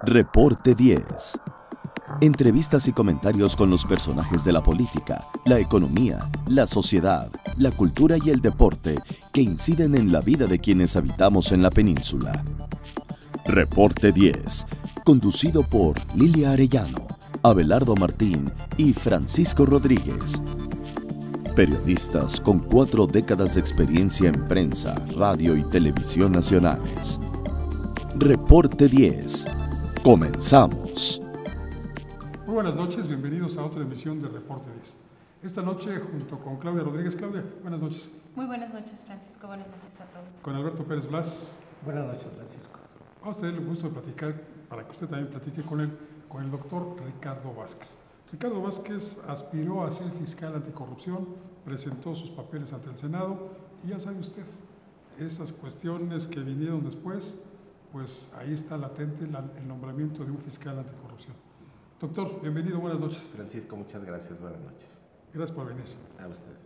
Reporte 10. Entrevistas y comentarios con los personajes de la política, la economía, la sociedad, la cultura y el deporte que inciden en la vida de quienes habitamos en la península. Reporte 10, conducido por Lilia Arellano, Abelardo Martín y Francisco Rodríguez. Periodistas con 4 décadas de experiencia en prensa, radio y televisión nacionales. Reporte 10. Comenzamos. Muy buenas noches, bienvenidos a otra emisión de Reporte 10. Esta noche, junto con Claudia Rodríguez. Claudia, buenas noches. Muy buenas noches, Francisco. Buenas noches a todos. Con Alberto Pérez Blas. Buenas noches, Francisco. Vamos a tener el gusto de platicar, para que usted también platique con él, con el doctor Ricardo Vázquez. Ricardo Vázquez aspiró a ser fiscal anticorrupción, presentó sus papeles ante el Senado y ya sabe usted, esas cuestiones que vinieron después, pues ahí está latente el nombramiento de un fiscal anticorrupción. Doctor, bienvenido, buenas noches. Francisco, muchas gracias, buenas noches. Gracias por venir. A usted.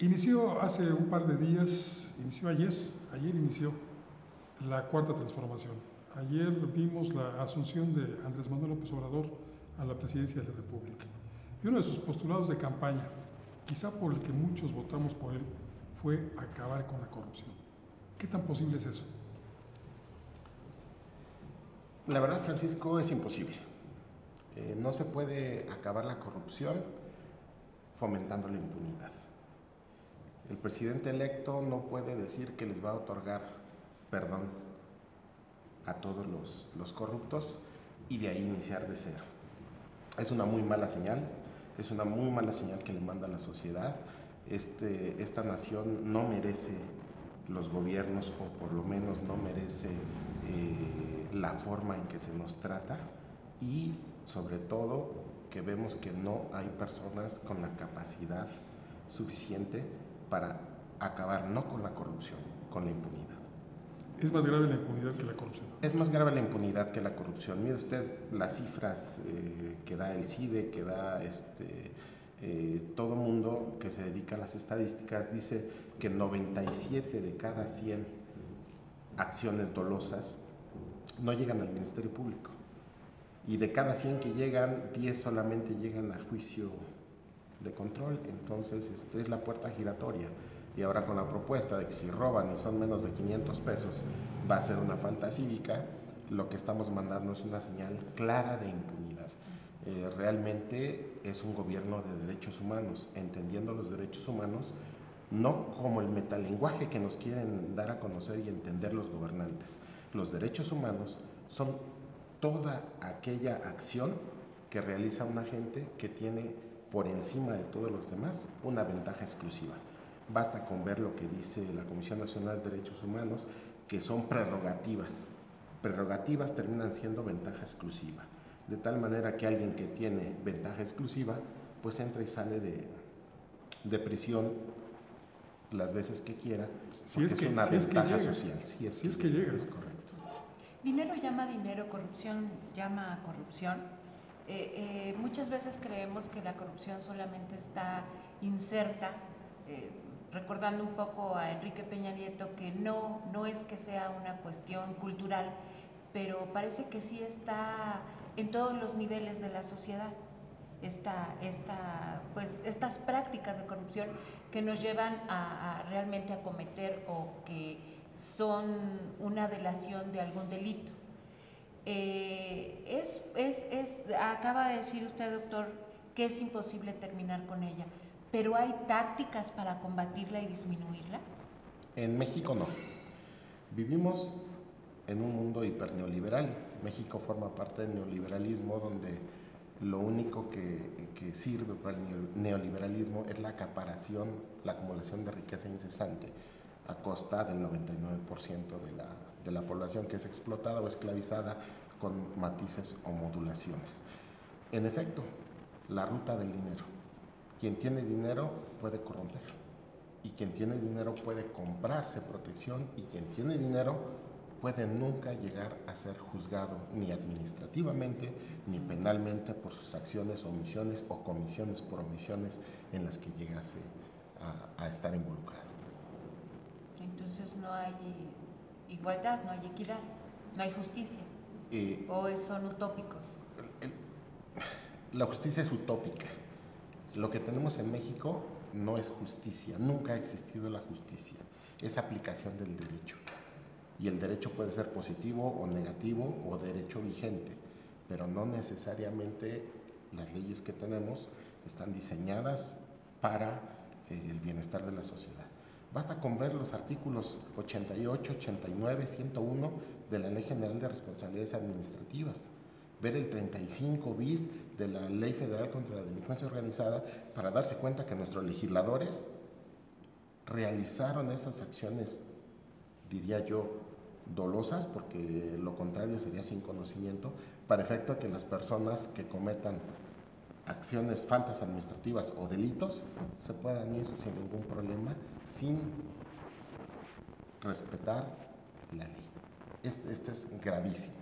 Inició hace un par de días, ayer inició la cuarta transformación. Ayer vimos la asunción de Andrés Manuel López Obrador a la presidencia de la República. Y uno de sus postulados de campaña, quizá por el que muchos votamos por él, fue acabar con la corrupción. ¿Qué tan posible es eso? La verdad, Francisco, es imposible. No se puede acabar la corrupción fomentando la impunidad. El presidente electo no puede decir que les va a otorgar perdón a todos los corruptos y de ahí iniciar de cero. Es una muy mala señal, es una muy mala señal que le manda a la sociedad. Esta nación no merece los gobiernos, o por lo menos no merece la forma en que se nos trata, y sobre todo que vemos que no hay personas con la capacidad suficiente para acabar no con la corrupción, con la impunidad. ¿Es más grave la impunidad que la corrupción? Es más grave la impunidad que la corrupción. Mire usted las cifras que da el CIDE, que da todo mundo que se dedica a las estadísticas, dice que 97 de cada 100 acciones dolosas no llegan al Ministerio Público. Y de cada 100 que llegan, 10 solamente llegan a juicio de control. Entonces, es la puerta giratoria. Y ahora con la propuesta de que si roban y son menos de 500 pesos, va a ser una falta cívica, lo que estamos mandando es una señal clara de impunidad. Realmente es un gobierno de derechos humanos, entendiendo los derechos humanos no como el metalenguaje que nos quieren dar a conocer y entender los gobernantes. Los derechos humanos son toda aquella acción que realiza un agente que tiene por encima de todos los demás una ventaja exclusiva. Basta con ver lo que dice la Comisión Nacional de Derechos Humanos, que son prerrogativas. Prerrogativas terminan siendo ventaja exclusiva. De tal manera que alguien que tiene ventaja exclusiva, pues entra y sale de prisión las veces que quiera, porque es una ventaja social. Si es que llega. Es correcto. Dinero llama dinero, corrupción llama corrupción. Muchas veces creemos que la corrupción solamente está inserta, recordando un poco a Enrique Peña Nieto, que no es que sea una cuestión cultural, pero parece que sí está en todos los niveles de la sociedad. Estas prácticas de corrupción que nos llevan a realmente a cometer o que son una delación de algún delito. Acaba de decir usted, doctor, que es imposible terminar con ella, pero ¿hay tácticas para combatirla y disminuirla? En México no. Vivimos en un mundo hiperneoliberal. México forma parte del neoliberalismo, donde lo único que sirve para el neoliberalismo es la acaparación, la acumulación de riqueza incesante a costa del 99% de la población, que es explotada o esclavizada con matices o modulaciones. En efecto, la ruta del dinero. Quien tiene dinero puede corromper, y quien tiene dinero puede comprarse protección, y quien tiene dinero puede nunca llegar a ser juzgado ni administrativamente ni penalmente por sus acciones, omisiones o comisiones por omisiones en las que llegase a estar involucrado. Entonces no hay igualdad, no hay equidad, no hay justicia, o son utópicos. La justicia es utópica. Lo que tenemos en México no es justicia, nunca ha existido la justicia, es aplicación del derecho. Y el derecho puede ser positivo o negativo o derecho vigente, pero no necesariamente las leyes que tenemos están diseñadas para el bienestar de la sociedad. Basta con ver los artículos 88, 89, 101 de la Ley General de Responsabilidades Administrativas, ver el 35 bis de la Ley Federal contra la Delincuencia Organizada para darse cuenta que nuestros legisladores realizaron esas acciones, diría yo, dolosas, porque lo contrario sería sin conocimiento, para efecto de que las personas que cometan acciones, faltas administrativas o delitos se puedan ir sin ningún problema, sin respetar la ley. Esto es gravísimo.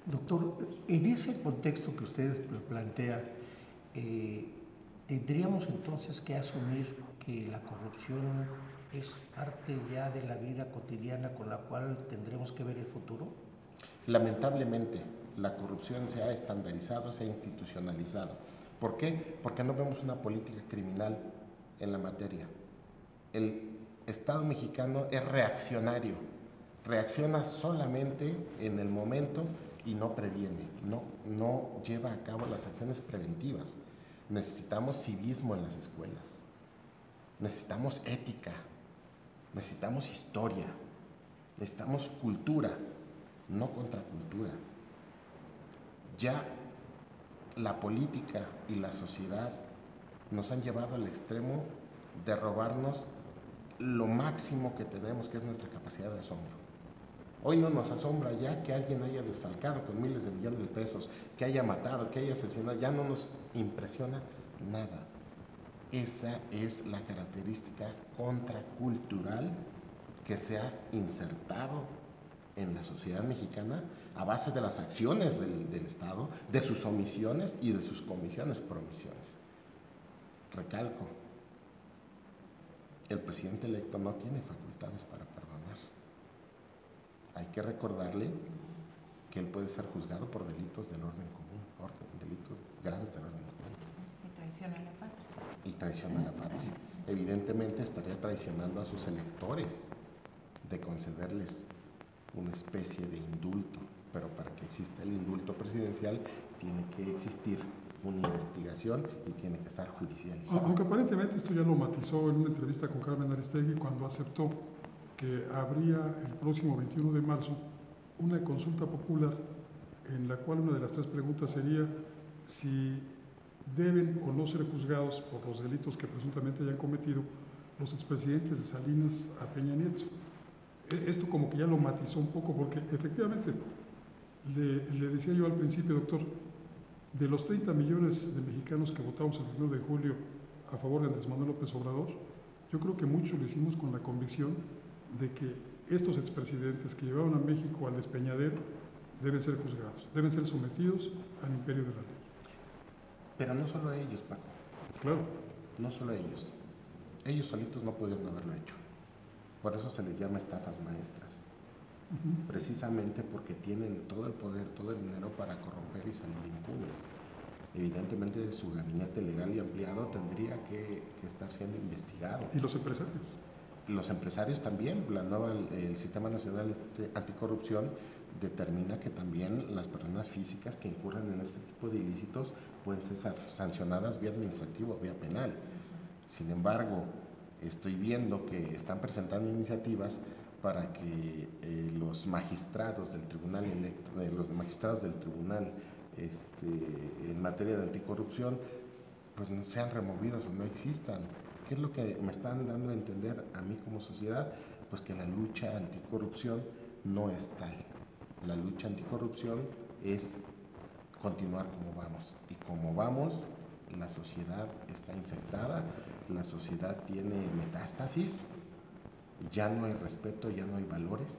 Doctor, en ese contexto que usted plantea, ¿tendríamos entonces que asumir que la corrupción es parte ya de la vida cotidiana con la cual tendremos que ver el futuro? Lamentablemente, la corrupción se ha estandarizado, se ha institucionalizado. ¿Por qué? Porque no vemos una política criminal en la materia. El Estado mexicano es reaccionario, reacciona solamente en el momento y no previene, no lleva a cabo las acciones preventivas. Necesitamos civismo en las escuelas, necesitamos ética, necesitamos historia, necesitamos cultura, no contracultura. Ya la política y la sociedad nos han llevado al extremo de robarnos lo máximo que tenemos, que es nuestra capacidad de asombro. Hoy no nos asombra ya que alguien haya desfalcado con miles de millones de pesos, que haya matado, que haya asesinado, ya no nos impresiona nada. Esa es la característica contracultural que se ha insertado en la sociedad mexicana a base de las acciones del Estado, de sus omisiones y de sus comisiones por omisiones. Recalco, el presidente electo no tiene facultades para perdonar. Hay que recordarle que él puede ser juzgado por delitos del orden común, delitos graves del orden común. Y traición a la patria. Y traición a la patria. Evidentemente estaría traicionando a sus electores de concederles una especie de indulto, pero para que exista el indulto presidencial tiene que existir una investigación y tiene que estar judicializado. Aunque aparentemente esto ya lo matizó en una entrevista con Carmen Aristegui cuando aceptó que habría el próximo 21 de marzo una consulta popular en la cual una de las 3 preguntas sería si deben o no ser juzgados por los delitos que presuntamente hayan cometido los expresidentes de Salinas a Peña Nieto. Esto como que ya lo matizó un poco, porque efectivamente, le decía yo al principio, doctor, de los 30 millones de mexicanos que votamos el 1 de julio a favor de Andrés Manuel López Obrador, yo creo que mucho lo hicimos con la convicción de que estos expresidentes que llevaban a México al despeñadero deben ser juzgados, deben ser sometidos al imperio de la ley. Pero no solo ellos, Paco. Claro. No solo ellos. Ellos solitos no pudieron haberlo hecho. Por eso se les llama estafas maestras. Precisamente porque tienen todo el poder, todo el dinero para corromper y salir impunes. Evidentemente su gabinete legal y ampliado tendría que estar siendo investigado. ¿Y los empresarios? Los empresarios también. El Sistema Nacional Anticorrupción determina que también las personas físicas que incurran en este tipo de ilícitos pueden ser sancionadas vía administrativa o vía penal. Sin embargo, estoy viendo que están presentando iniciativas para que los magistrados del tribunal en materia de anticorrupción pues no sean removidos o no existan. ¿Qué es lo que me están dando a entender a mí como sociedad? Pues que la lucha anticorrupción no es tal. La lucha anticorrupción es continuar como vamos. Y como vamos, la sociedad está infectada, la sociedad tiene metástasis, ya no hay respeto, ya no hay valores,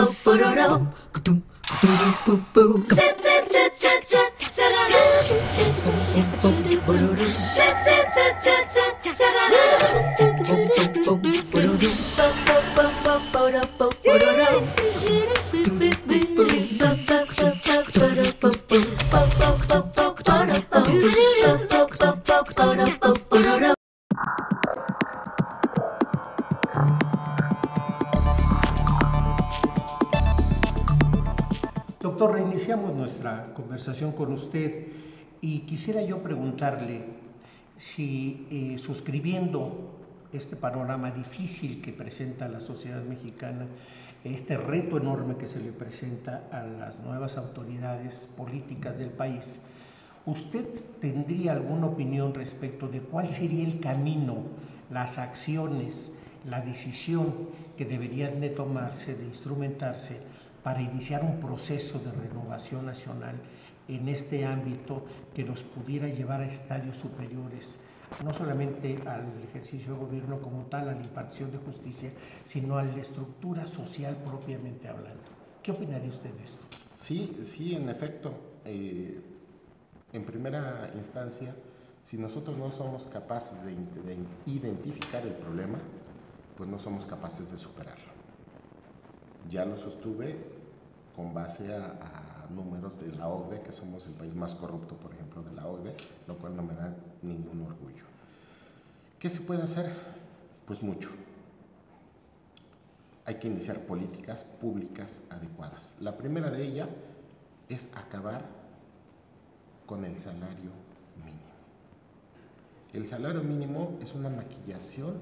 Doctor, reiniciamos nuestra conversación con usted y quisiera yo preguntarle si suscribiendo este panorama difícil que presenta la sociedad mexicana, este reto enorme que se le presenta a las nuevas autoridades políticas del país, ¿usted tendría alguna opinión respecto de cuál sería el camino, las acciones, la decisión que deberían de tomarse, de instrumentarse para iniciar un proceso de renovación nacional en este ámbito que nos pudiera llevar a estadios superiores, no solamente al ejercicio de gobierno como tal, a la impartición de justicia, sino a la estructura social propiamente hablando? ¿Qué opinaría usted de esto? Sí, en efecto. En primera instancia, si nosotros no somos capaces de identificar el problema, pues no somos capaces de superarlo. Ya lo sostuve con base a números de la OCDE, que somos el país más corrupto, por ejemplo, de la OCDE, lo cual no me da ningún orgullo. ¿Qué se puede hacer? Pues mucho. Hay que iniciar políticas públicas adecuadas. La primera de ellas es acabar con el salario mínimo. El salario mínimo es una maquillación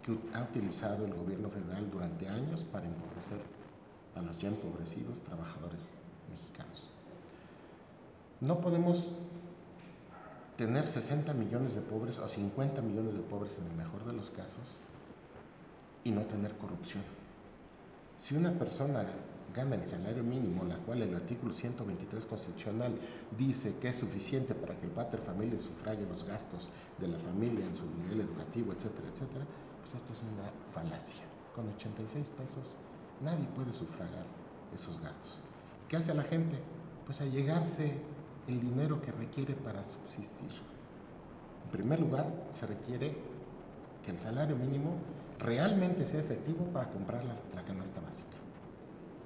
que ha utilizado el gobierno federal durante años para empobrecer a los ya empobrecidos trabajadores mexicanos. No podemos tener 60 millones de pobres o 50 millones de pobres en el mejor de los casos y no tener corrupción. Si una persona gana el salario mínimo, la cual el artículo 123 constitucional dice que es suficiente para que el pater familias sufrague los gastos de la familia en su nivel educativo, etcétera, etcétera, pues esto es una falacia. Con 86 pesos nadie puede sufragar esos gastos. ¿Qué hace la gente? Pues allegarse el dinero que requiere para subsistir. En primer lugar, se requiere que el salario mínimo realmente sea efectivo para comprar la canasta básica,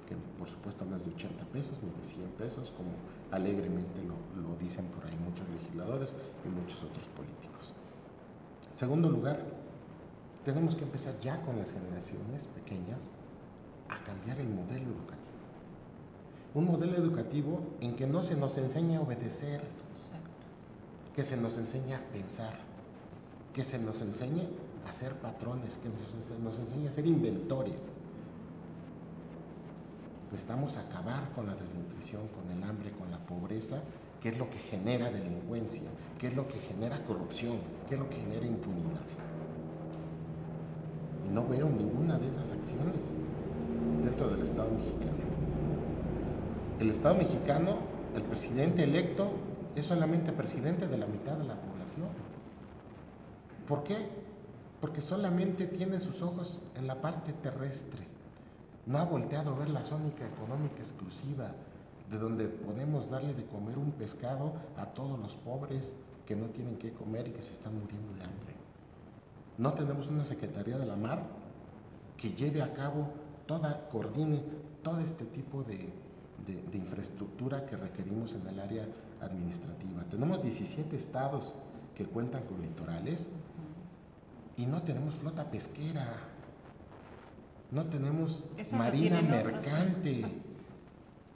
que por supuesto no es de 80 pesos ni de 100 pesos, como alegremente lo dicen por ahí muchos legisladores y muchos otros políticos. En segundo lugar, tenemos que empezar ya con las generaciones pequeñas a cambiar el modelo educativo. Un modelo educativo en que no se nos enseña a obedecer, que se nos enseña a pensar, que se nos enseñe a ser patrones, que nos enseñe a ser inventores. Necesitamos acabar con la desnutrición, con el hambre, con la pobreza, que es lo que genera delincuencia, que es lo que genera corrupción, que es lo que genera impunidad. Y no veo ninguna de esas acciones dentro del Estado mexicano. El Estado mexicano, el presidente electo, es solamente presidente de la mitad de la población. ¿Por qué? Porque solamente tiene sus ojos en la parte terrestre. No ha volteado a ver la zona económica exclusiva, de donde podemos darle de comer un pescado a todos los pobres que no tienen qué comer y que se están muriendo de hambre. No tenemos una Secretaría de la Mar que lleve a cabo coordine todo este tipo de infraestructura que requerimos en el área administrativa. Tenemos 17 estados que cuentan con litorales y no tenemos flota pesquera, no tenemos marina mercante.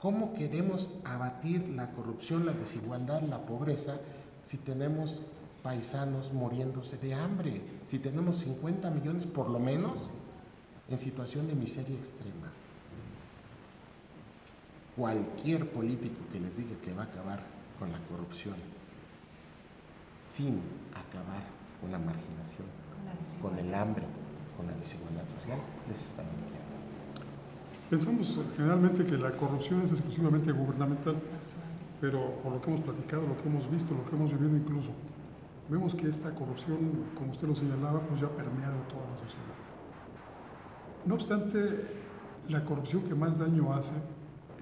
¿Cómo queremos abatir la corrupción, la desigualdad, la pobreza si tenemos paisanos muriéndose de hambre? Si tenemos 50 millones por lo menos en situación de miseria extrema. Cualquier político que les diga que va a acabar con la corrupción sin acabar con la marginación, con el hambre, con la desigualdad social, les está mintiendo. Pensamos generalmente que la corrupción es exclusivamente gubernamental, pero por lo que hemos platicado, lo que hemos visto, lo que hemos vivido incluso, vemos que esta corrupción, como usted lo señalaba, pues ya ha permeado toda la sociedad. No obstante, la corrupción que más daño hace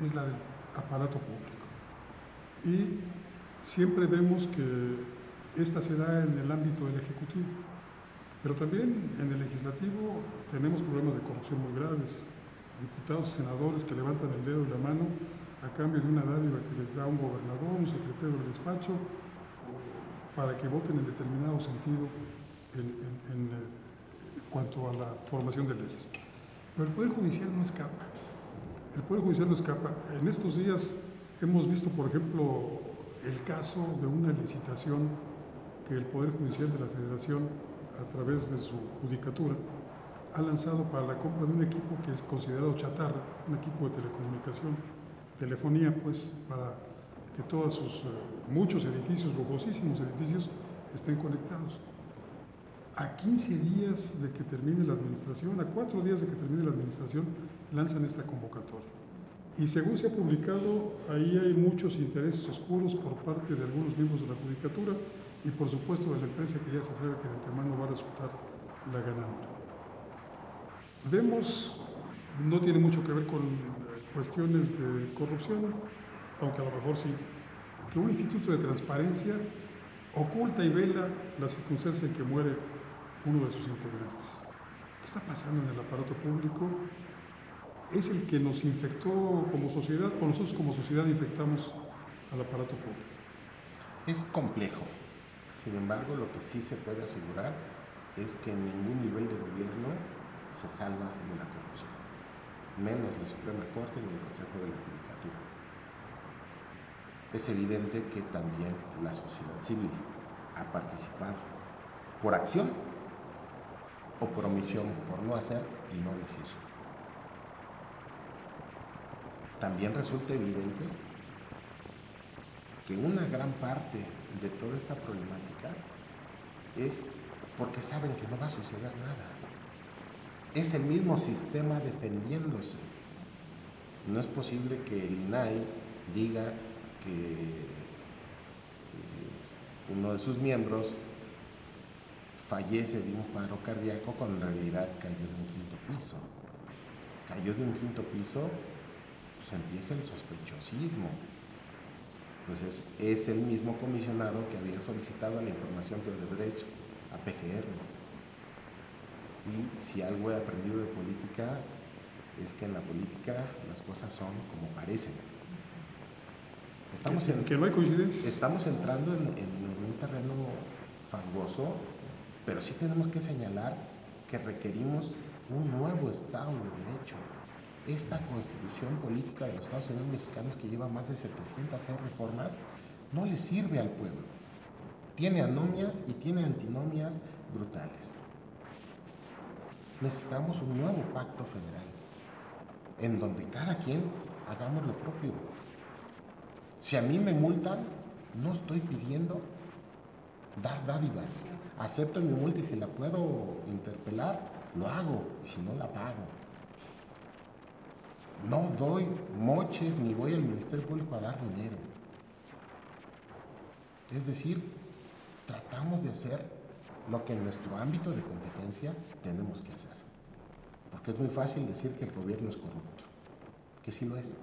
es la del aparato público. Y siempre vemos que Esta se da en el ámbito del Ejecutivo, pero también en el Legislativo tenemos problemas de corrupción muy graves. Diputados y senadores que levantan el dedo y la mano a cambio de una dádiva que les da un gobernador, un secretario del despacho, para que voten en determinado sentido en cuanto a la formación de leyes. Pero el Poder Judicial no escapa. El Poder Judicial no escapa. En estos días hemos visto, por ejemplo, el caso de una licitación que el Poder Judicial de la Federación, a través de su judicatura, ha lanzado para la compra de un equipo que es considerado chatarra, un equipo de telecomunicación, telefonía, pues, para que todos sus muchos edificios, lujosísimos edificios, estén conectados. A 15 días de que termine la administración, a 4 días de que termine la administración, lanzan esta convocatoria. Y según se ha publicado, ahí hay muchos intereses oscuros por parte de algunos miembros de la judicatura y por supuesto de la empresa que ya se sabe que de antemano va a resultar la ganadora. Vemos, no tiene mucho que ver con cuestiones de corrupción, aunque a lo mejor sí, que un instituto de transparencia oculta y vela la circunstancia en que muere uno de sus integrantes. ¿Qué está pasando en el aparato público? ¿Es el que nos infectó como sociedad o nosotros como sociedad infectamos al aparato público? Es complejo. Sin embargo, lo que sí se puede asegurar es que en ningún nivel de gobierno se salva de la corrupción, menos la Suprema Corte ni el Consejo de la Judicatura. Es evidente que también la sociedad civil ha participado por acción o por omisión, por no hacer y no decir. También resulta evidente que una gran parte de toda esta problemática es porque saben que no va a suceder nada. Es el mismo sistema defendiéndose. No es posible que el INAI diga que uno de sus miembros fallece de un paro cardíaco cuando en realidad cayó de un 5º piso. Cayó de un 5º piso, pues empieza el sospechosismo. Pues es el mismo comisionado que había solicitado la información de Odebrecht a PGR. Y si algo he aprendido de política, es que en la política las cosas son como parecen. Que no hay coincidencia. Estamos entrando en un terreno fangoso, pero sí tenemos que señalar que requerimos un nuevo Estado de Derecho. Esta Constitución Política de los Estados Unidos Mexicanos, que lleva más de 706 reformas, no le sirve al pueblo. Tiene anomias y tiene antinomias brutales. Necesitamos un nuevo pacto federal, en donde cada quien hagamos lo propio. Si a mí me multan, no estoy pidiendo dar dádivas. Acepto mi multa y si la puedo interpelar, lo hago, y si no, la pago. No doy moches ni voy al Ministerio Público a dar dinero. Es decir, tratamos de hacer lo que en nuestro ámbito de competencia tenemos que hacer. Porque es muy fácil decir que el gobierno es corrupto, que sí lo es.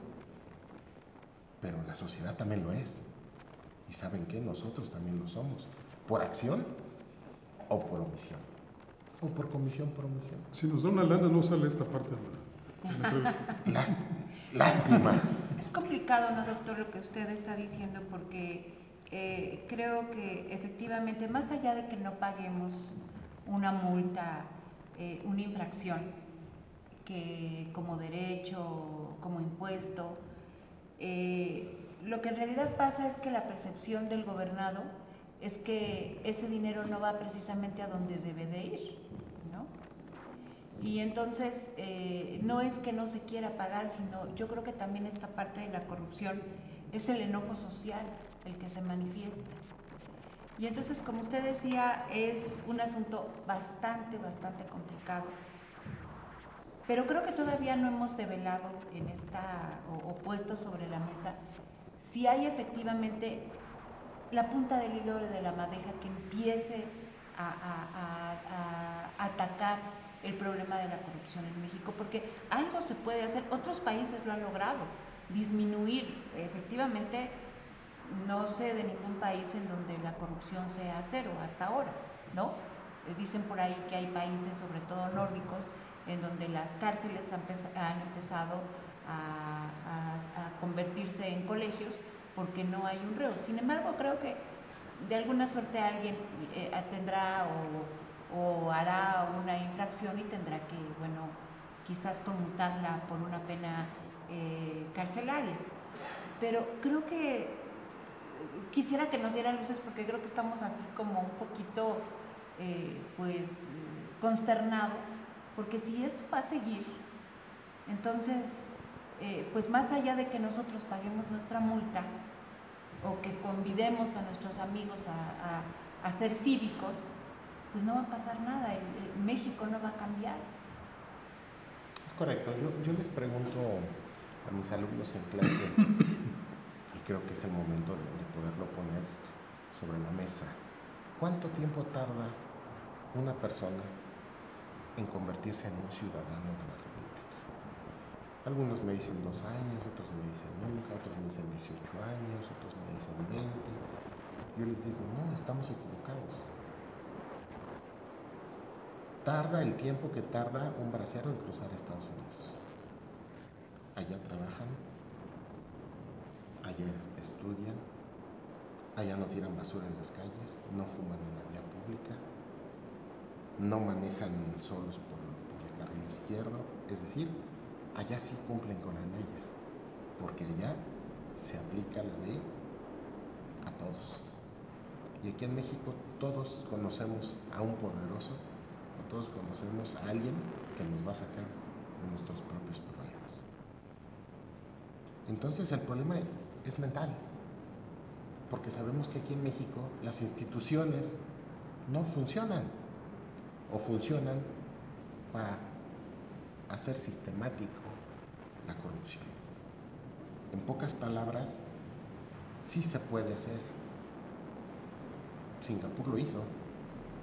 Pero la sociedad también lo es. ¿Y saben qué? Nosotros también lo somos. ¿Por acción o por omisión? ¿O por comisión, por omisión? Si nos da una lana, no sale esta parte de la entrevista. Lástima. Es complicado, ¿no, doctor, lo que usted está diciendo? Porque creo que efectivamente, más allá de que no paguemos una multa, una infracción, que como derecho, como impuesto, lo que en realidad pasa es que la percepción del gobernado es que ese dinero no va precisamente a donde debe de ir, ¿no? Y entonces no es que no se quiera pagar, sino yo creo que también esta parte de la corrupción es el enojo social el que se manifiesta. Y entonces, como usted decía, es un asunto bastante complicado. Pero creo que todavía no hemos develado en o puesto sobre la mesa si hay efectivamente la punta del hilo de la madeja que empiece a atacar el problema de la corrupción en México, porque algo se puede hacer. Otros países lo han logrado, disminuir efectivamente no sé de ningún país en donde la corrupción sea cero hasta ahora, ¿no? Dicen por ahí que hay países, sobre todo nórdicos, en donde las cárceles han empezado a convertirse en colegios porque no hay un reo. Sin embargo, creo que de alguna suerte alguien tendrá o hará una infracción y tendrá que, bueno, quizás conmutarla por una pena carcelaria. Pero creo que quisiera que nos dieran luces, porque creo que estamos así como un poquito consternados, porque si esto va a seguir, entonces pues más allá de que nosotros paguemos nuestra multa o que convidemos a nuestros amigos a ser cívicos, pues no va a pasar nada, México no va a cambiar. Es correcto. Yo les pregunto a mis alumnos en clase, y creo que es el momento de poderlo poner sobre la mesa: ¿cuánto tiempo tarda una persona en convertirse en un ciudadano de la República? Algunos me dicen 2 años, otros me dicen nunca, otros me dicen 18 años, otros me dicen 20. Yo les digo, no, estamos equivocados. Tarda el tiempo que tarda un bracero en cruzar Estados Unidos. Allá trabajan, allá estudian, allá no tiran basura en las calles, no fuman en la vía pública, no manejan solos por el carril izquierdo. Es decir, allá sí cumplen con las leyes, porque allá se aplica la ley a todos. Y aquí en México todos conocemos a un poderoso, o todos conocemos a alguien que nos va a sacar de nuestros propios problemas. Entonces el problema es mental, porque sabemos que aquí en México las instituciones no funcionan, o funcionan para hacer sistemático la corrupción. En pocas palabras, sí se puede hacer. Singapur lo hizo,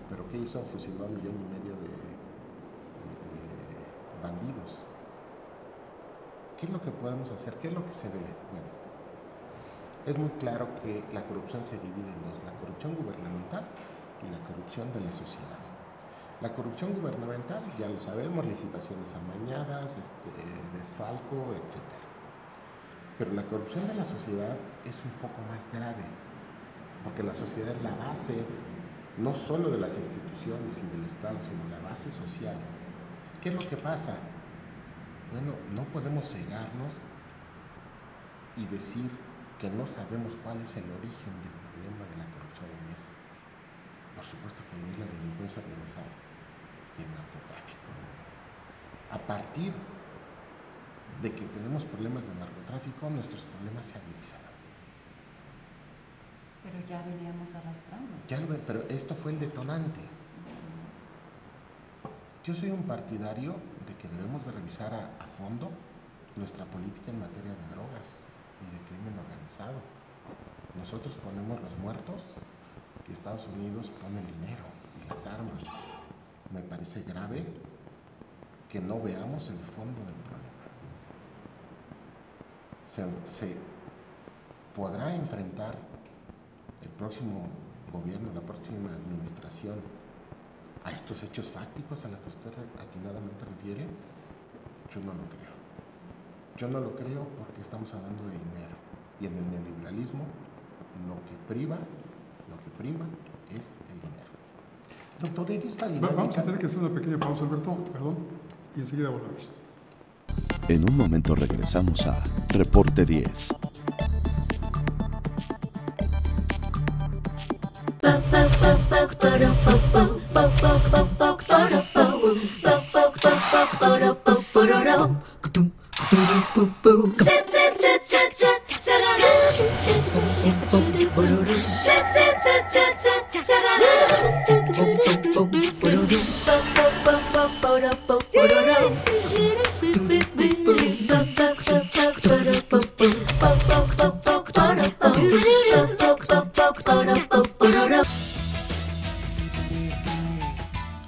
pero ¿qué hizo? Fusiló a 1,5 millones de bandidos. ¿Qué es lo que podemos hacer? ¿Qué es lo que se ve? Bueno, es muy claro que la corrupción se divide en dos: la corrupción gubernamental y la corrupción de la sociedad. La corrupción gubernamental, ya lo sabemos, licitaciones amañadas, desfalco, etc. Pero la corrupción de la sociedad es un poco más grave, porque la sociedad es la base no solo de las instituciones y del Estado, sino la base social. ¿Qué es lo que pasa? Bueno, no podemos cegarnos y decir que no sabemos cuál es el origen del problema de la corrupción en México. Por supuesto que no es la delincuencia organizada y el narcotráfico. A partir de que tenemos problemas de narcotráfico, nuestros problemas se agudizaron. Pero ya veníamos arrastrando. Pero esto fue el detonante. Yo soy un partidario de que debemos de revisar a fondo nuestra política en materia de drogas y de crimen organizado. Nosotros ponemos los muertos y Estados Unidos pone el dinero y las armas. Me parece grave que no veamos el fondo del problema. Se podrá enfrentar el próximo gobierno, la próxima administración, a estos hechos fácticos a los que usted atinadamente refiere. Yo no lo creo. Yo no lo creo porque estamos hablando de dinero. Y en el neoliberalismo lo que prima es el dinero. Doctor, en esta dinámica... Vamos a tener que hacer una pequeña pausa, Alberto, perdón, y enseguida volvemos. En un momento regresamos a Reporte 10.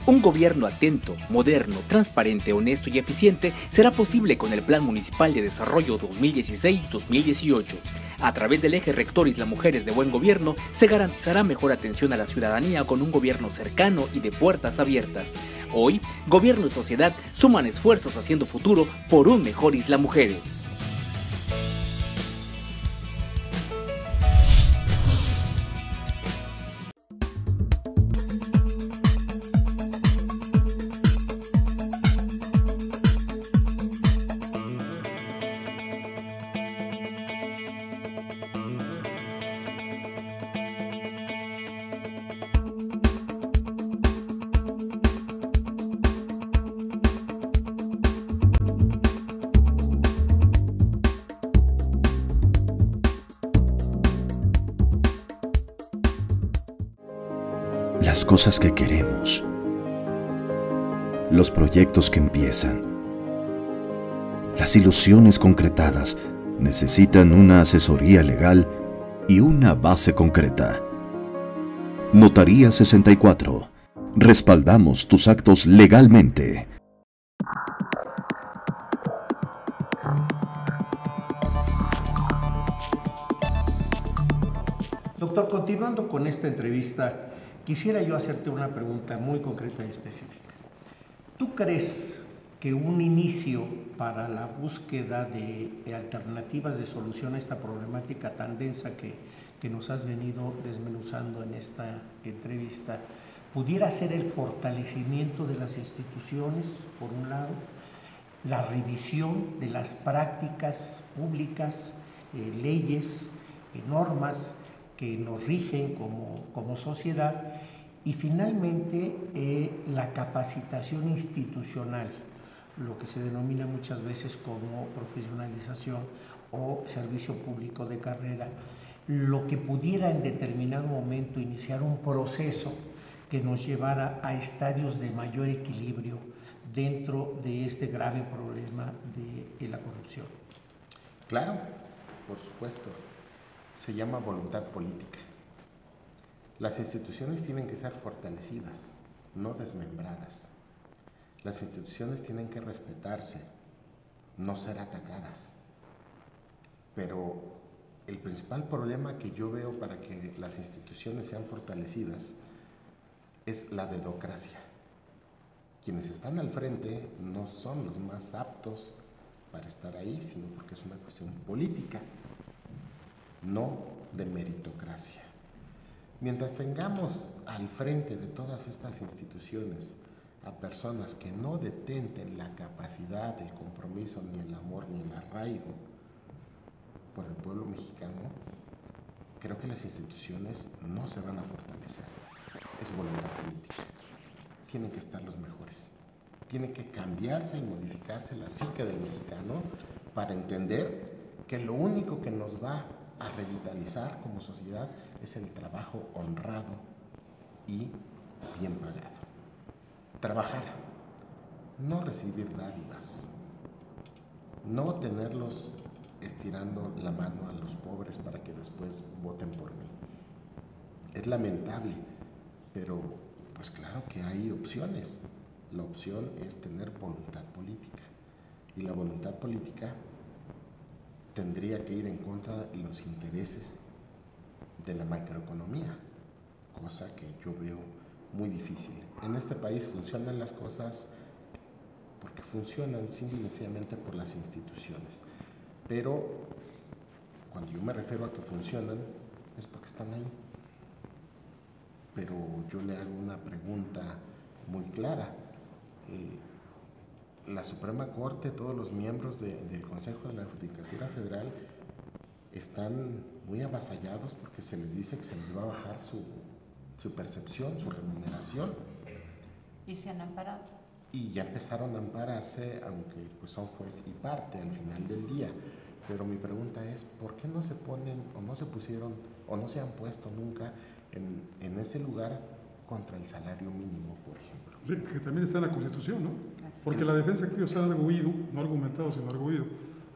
Un gobierno atento, moderno, transparente, honesto y eficiente será posible con el Plan Municipal de Desarrollo 2016-2018. A través del eje rector Isla Mujeres de Buen Gobierno, se garantizará mejor atención a la ciudadanía con un gobierno cercano y de puertas abiertas. Hoy, gobierno y sociedad suman esfuerzos haciendo futuro por un mejor Isla Mujeres. Las cosas que queremos, los proyectos que empiezan, las ilusiones concretadas necesitan una asesoría legal y una base concreta. Notaría 64. Respaldamos tus actos legalmente. Doctor, continuando con esta entrevista, quisiera yo hacerte una pregunta muy concreta y específica. ¿Tú crees que un inicio para la búsqueda de alternativas de solución a esta problemática tan densa que nos has venido desmenuzando en esta entrevista pudiera ser el fortalecimiento de las instituciones, por un lado, la revisión de las prácticas públicas, leyes, normas que nos rigen como sociedad, y finalmente la capacitación institucional, lo que se denomina muchas veces como profesionalización o servicio público de carrera, lo que pudiera en determinado momento iniciar un proceso que nos llevara a estadios de mayor equilibrio dentro de este grave problema de la corrupción. Claro, por supuesto. Se llama voluntad política. Las instituciones tienen que ser fortalecidas, no desmembradas. Las instituciones tienen que respetarse, no ser atacadas. Pero el principal problema que yo veo para que las instituciones sean fortalecidas es la dedocracia. Quienes están al frente no son los más aptos para estar ahí, sino porque es una cuestión política, no de meritocracia. Mientras tengamos al frente de todas estas instituciones a personas que no detenten la capacidad, el compromiso, ni el amor, ni el arraigo por el pueblo mexicano, creo que las instituciones no se van a fortalecer. Es voluntad política. Tienen que estar los mejores. Tiene que cambiarse y modificarse la psique del mexicano para entender que lo único que nos va a revitalizar como sociedad es el trabajo honrado y bien pagado. Trabajar, no recibir dádivas, no tenerlos estirando la mano a los pobres para que después voten por mí. Es lamentable, pero pues claro que hay opciones. La opción es tener voluntad política, y la voluntad política tendría que ir en contra de los intereses de la macroeconomía, cosa que yo veo muy difícil. En este país funcionan las cosas porque funcionan simple y sencillamente por las instituciones, pero cuando yo me refiero a que funcionan es porque están ahí. Pero yo le hago una pregunta muy clara. La Suprema Corte, todos los miembros del Consejo de la Judicatura Federal están muy avasallados porque se les dice que se les va a bajar su percepción, su remuneración. Y se han amparado. Y ya empezaron a ampararse, aunque pues son juez y parte al final del día. Pero mi pregunta es, ¿por qué no se ponen o no se pusieron o no se han puesto nunca en ese lugar contra el salario mínimo, por ejemplo? Sí, que también está en la Constitución, ¿no? Porque la defensa que ellos han arguido, no argumentado, sino arguido,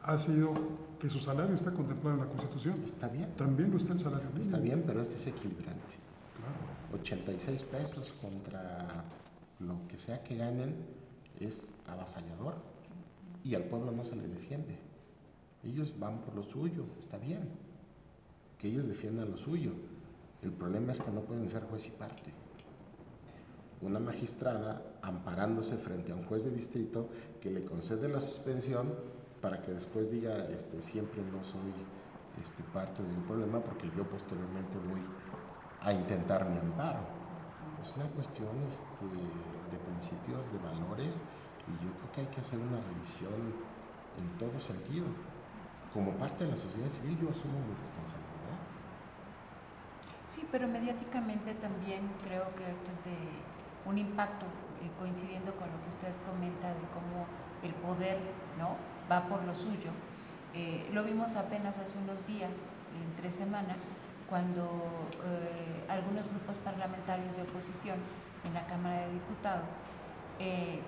ha sido que su salario está contemplado en la Constitución. Está bien. También lo está el salario mínimo. Está bien, pero este es equilibrante. Claro. 86 pesos contra lo que sea que ganen es avasallador, y al pueblo no se le defiende. Ellos van por lo suyo, está bien, que ellos defiendan lo suyo. El problema es que no pueden ser juez y parte. Una magistrada amparándose frente a un juez de distrito que le concede la suspensión para que después diga, siempre no soy parte del problema porque yo posteriormente voy a intentar mi amparo. Es una cuestión de principios, de valores, y yo creo que hay que hacer una revisión en todo sentido. Como parte de la sociedad civil yo asumo mi responsabilidad. Sí, pero mediáticamente también creo que esto es de un impacto, coincidiendo con lo que usted comenta de cómo el poder, ¿no?, va por lo suyo. Lo vimos apenas hace unos días, entre semana, cuando algunos grupos parlamentarios de oposición en la Cámara de Diputados,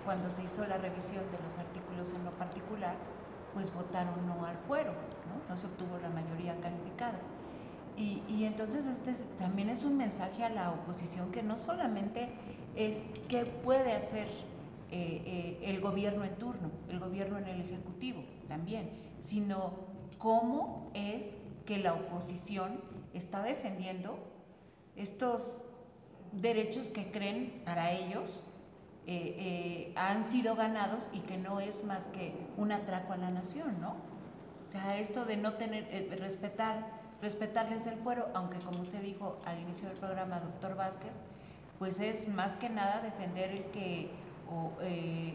cuando se hizo la revisión de los artículos en lo particular, pues votaron no al fuero, no se obtuvo la mayoría calificada. Y entonces también es un mensaje a la oposición que no solamente es qué puede hacer el gobierno en turno, el gobierno en el Ejecutivo también, sino cómo es que la oposición está defendiendo estos derechos que creen para ellos han sido ganados y que no es más que un atraco a la nación, ¿no? O sea, esto de no tener, respetarles el fuero, aunque como usted dijo al inicio del programa, doctor Vázquez, pues es más que nada defender el que,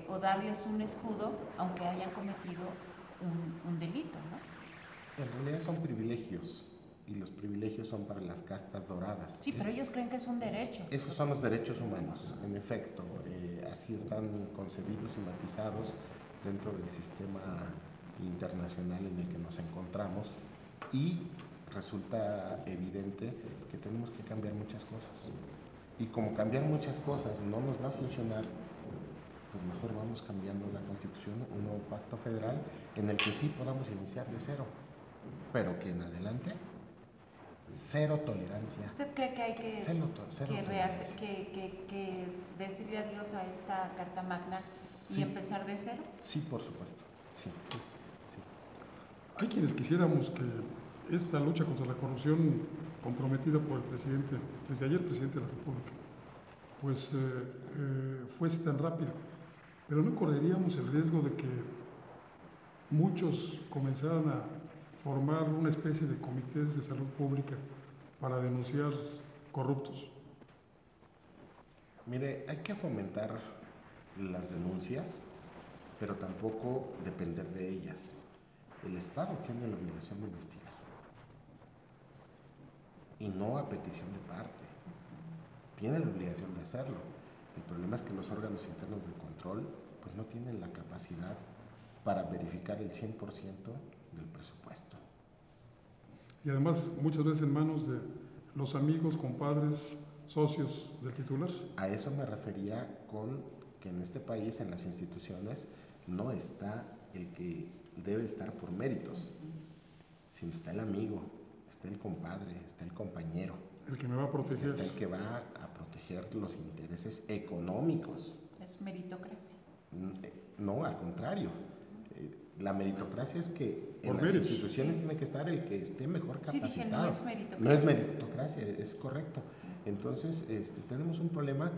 o darles un escudo, aunque hayan cometido un delito, ¿no? En realidad son privilegios, y los privilegios son para las castas doradas. Sí, pero ellos creen que es un derecho. Esos son los derechos humanos, en efecto, así están concebidos y matizados dentro del sistema internacional en el que nos encontramos, y resulta evidente que tenemos que cambiar muchas cosas. Y como cambiar muchas cosas no nos va a funcionar, pues mejor vamos cambiando la Constitución, un nuevo pacto federal en el que sí podamos iniciar de cero, pero que en adelante cero tolerancia. ¿Usted cree que hay que decirle adiós a esta Carta Magna y empezar de cero? Sí, por supuesto, sí. Hay quienes quisiéramos que esta lucha contra la corrupción comprometida por el presidente, desde ayer presidente de la República, pues fuese tan rápida, pero no correríamos el riesgo de que muchos comenzaran a formar una especie de comités de salud pública para denunciar corruptos. Mire, hay que fomentar las denuncias, pero tampoco depender de ellas. El Estado tiene la obligación de investigar, y no a petición de parte. Tiene la obligación de hacerlo. El problema es que los órganos internos de control pues no tienen la capacidad para verificar el 100% del presupuesto. Y además muchas veces en manos de los amigos, compadres, socios del titular. A eso me refería con que en este país, en las instituciones, no está el que debe estar por méritos, sino está el amigo, está el compadre, está el compañero. El que me va a proteger. Está el que va a proteger los intereses económicos. ¿Es meritocracia? No, al contrario. La meritocracia es que en las instituciones tiene que estar el que esté mejor capacitado. Sí, dije, no es meritocracia. No es meritocracia, es correcto. Entonces, tenemos un problema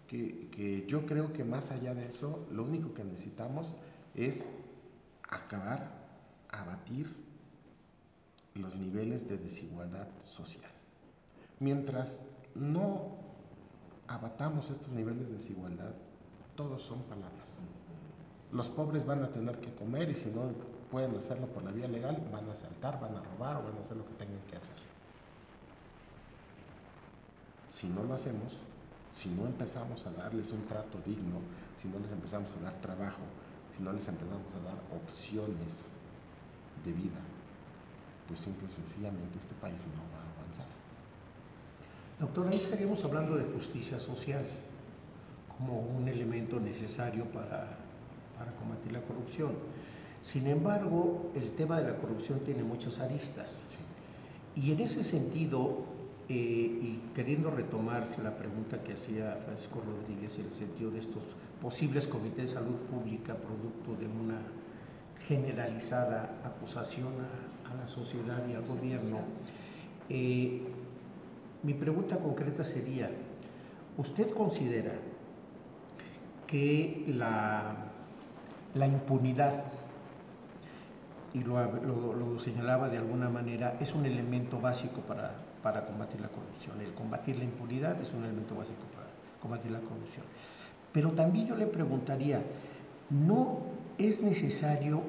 que yo creo que más allá de eso, lo único que necesitamos es abatir los niveles de desigualdad social. Mientras no abatamos estos niveles de desigualdad, todos son palabras. Los pobres van a tener que comer, y si no pueden hacerlo por la vía legal, van a asaltar, van a robar o van a hacer lo que tengan que hacer. Si no lo hacemos, si no empezamos a darles un trato digno, si no les empezamos a dar trabajo, si no les empezamos a dar opciones de vida, pues simple y sencillamente este país no va a avanzar. Doctor, ahí estaríamos hablando de justicia social como un elemento necesario para combatir la corrupción. Sin embargo, el tema de la corrupción tiene muchas aristas. Sí. Y en ese sentido, y queriendo retomar la pregunta que hacía Francisco Rodríguez en el sentido de estos posibles comités de salud pública producto de una generalizada acusación a la sociedad y al gobierno, Mi pregunta concreta sería, ¿usted considera que la impunidad, y lo señalaba de alguna manera, es un elemento básico para combatir la corrupción? El combatir la impunidad es un elemento básico para combatir la corrupción. Pero también yo le preguntaría, ¿no es necesario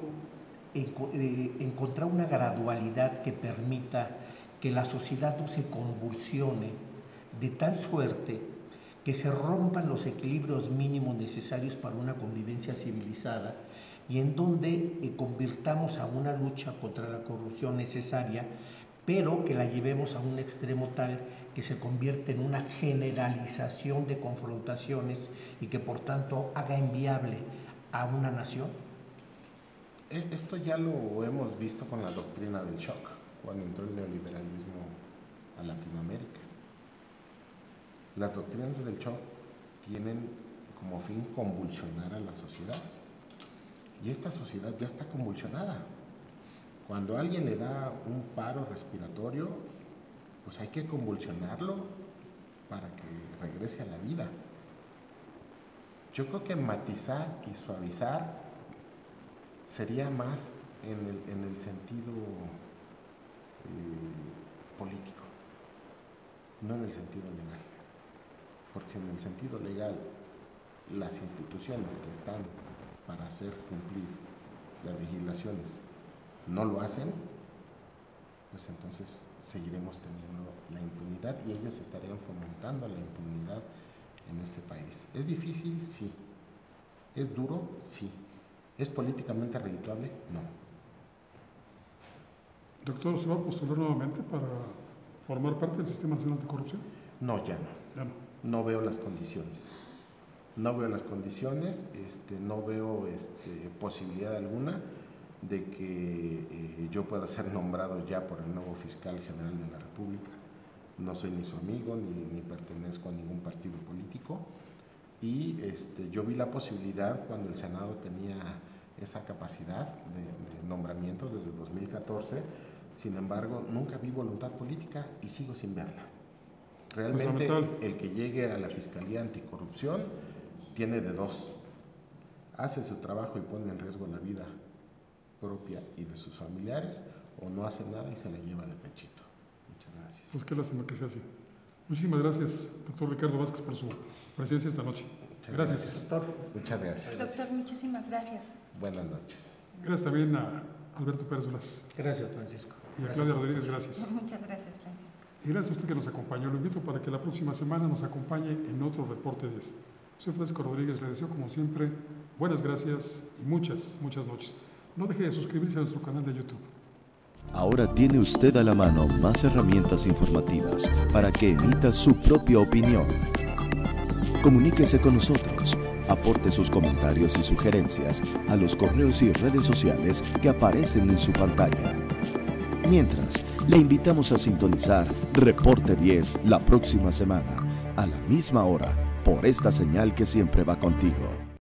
encontrar una gradualidad que permita que la sociedad no se convulsione de tal suerte que se rompan los equilibrios mínimos necesarios para una convivencia civilizada, y en donde convirtamos a una lucha contra la corrupción necesaria, pero que la llevemos a un extremo tal que se convierte en una generalización de confrontaciones y que por tanto haga inviable a una nación? Esto ya lo hemos visto con la doctrina del shock, cuando entró el neoliberalismo a Latinoamérica. Las doctrinas del shock tienen como fin convulsionar a la sociedad, y esta sociedad ya está convulsionada. Cuando a alguien le da un paro respiratorio, pues hay que convulsionarlo para que regrese a la vida. Yo creo que matizar y suavizar sería más en el sentido político, no en el sentido legal, porque en el sentido legal las instituciones que están para hacer cumplir las legislaciones no lo hacen, pues entonces seguiremos teniendo la impunidad y ellos estarían fomentando la impunidad en este país. ¿Es difícil? Sí. ¿Es duro? Sí. ¿Es políticamente redituable? No. Doctor, ¿se va a postular nuevamente para formar parte del Sistema Nacional Anticorrupción? No, ya no. Ya no. No veo las condiciones. No veo las condiciones, no veo posibilidad alguna de que yo pueda ser nombrado ya por el nuevo fiscal general de la República. No soy ni su amigo, ni pertenezco a ningún partido político. Y yo vi la posibilidad cuando el Senado tenía esa capacidad de nombramiento desde 2014. Sin embargo, nunca vi voluntad política y sigo sin verla. Realmente el que llegue a la Fiscalía Anticorrupción tiene de dos: hace su trabajo y pone en riesgo la vida propia y de sus familiares, o no hace nada y se la lleva de pechito. Muchas gracias. Pues qué lástima que sea así. Muchísimas gracias, doctor Ricardo Vázquez, por su presencia esta noche. Gracias. Doctor. Muchas gracias. Doctor, muchísimas gracias. Buenas noches. Gracias también a Alberto Pérez Dulas. Gracias, Francisco. Y a Claudia Rodríguez, gracias. Muchas gracias, Francisco. Y gracias a usted que nos acompañó. Lo invito para que la próxima semana nos acompañe en otro Reporte 10. Soy Francisco Rodríguez, le deseo como siempre buenas gracias y muchas noches. No deje de suscribirse a nuestro canal de YouTube. Ahora tiene usted a la mano más herramientas informativas para que emita su propia opinión. Comuníquese con nosotros, aporte sus comentarios y sugerencias a los correos y redes sociales que aparecen en su pantalla. Mientras, le invitamos a sintonizar Reporte 10 la próxima semana, a la misma hora, por esta señal que siempre va contigo.